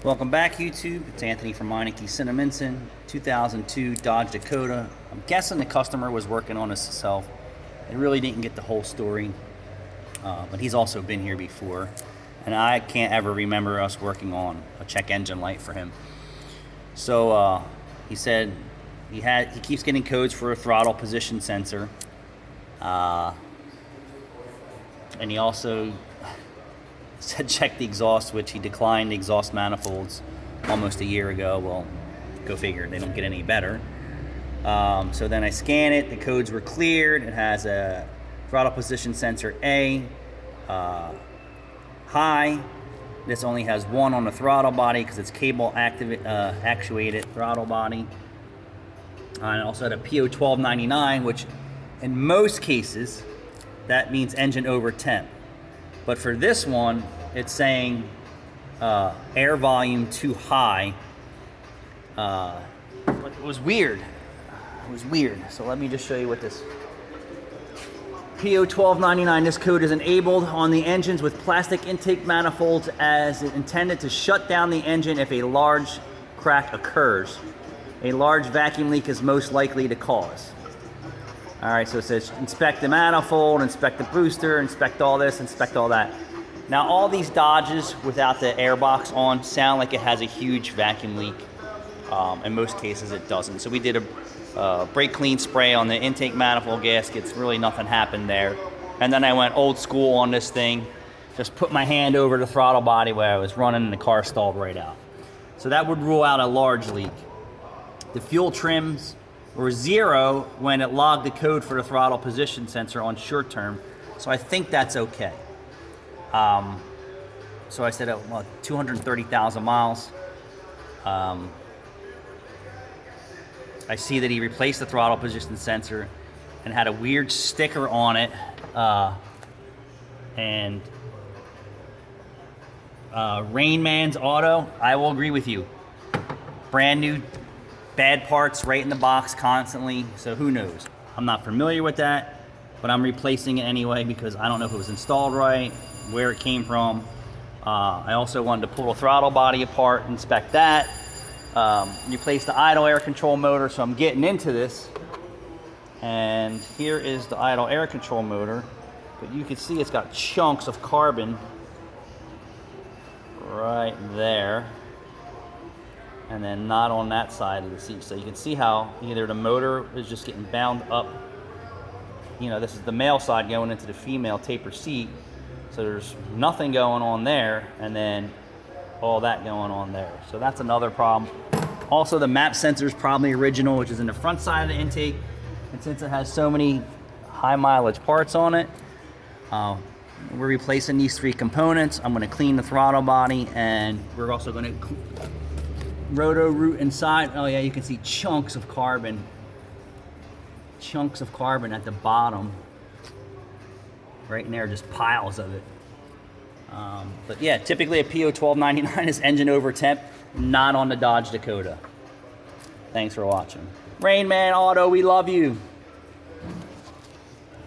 Welcome back, YouTube. It's Anthony from Meineke Cinnaminson, 2002 Dodge Dakota. I'm guessing the customer was working on this himself. I really didn't get the whole story, but he's also been here before, and I can't ever remember us working on a check engine light for him. So he said he keeps getting codes for a throttle position sensor, and he also said check the exhaust, which he declined the exhaust manifolds almost a year ago. Well, go figure, they don't get any better. So then I scan it, the codes were cleared. It has a throttle position sensor A, high. This only has one on the throttle body because it's cable actuated throttle body. And also had a po1299, which in most cases, that means engine over temp. But for this one, it's saying air volume too high. But it was weird. It was weird. So let me just show you what this po1299. This code is enabled on the engines with plastic intake manifolds as intended to shut down the engine if a large crack occurs. A large vacuum leak is most likely to cause. All right, so it says inspect the manifold, inspect the booster, inspect all this, inspect all that. Now, all these Dodges without the air box on sound like it has a huge vacuum leak. In most cases, it doesn't. So we did a brake clean spray on the intake manifold gaskets. Really nothing happened there. And then I went old school on this thing. Just put my hand over the throttle body where I was running and the car stalled right out. So that would rule out a large leak. The fuel trims were 0 when it logged the code for the throttle position sensor on short term. So I think that's okay. So I said, well, 230,000 miles. I see that he replaced the throttle position sensor and had a weird sticker on it. Rain Man's Auto, I will agree with you. Brand new, bad parts right in the box constantly, so who knows? I'm not familiar with that, but I'm replacing it anyway because I don't know if it was installed right, where it came from. I also wanted to pull the throttle body apart, inspect that, replace the idle air control motor, so I'm getting into this. And here is the idle air control motor, but you can see it's got chunks of carbon right there. And then not on that side of the seat. So you can see how either the motor is just getting bound up. You know, this is the male side going into the female taper seat. So there's nothing going on there, and then all that going on there. So that's another problem. Also, the map sensor is probably original, which is in the front side of the intake. And since it has so many high mileage parts on it, we're replacing these 3 components. I'm gonna clean the throttle body, and we're also gonna roto root inside. Oh yeah, you can see chunks of carbon at the bottom right in there, just piles of it. But yeah, typically a po1299 is engine over temp, not on the Dodge Dakota. Thanks for watching. Rain Man Auto, we love you.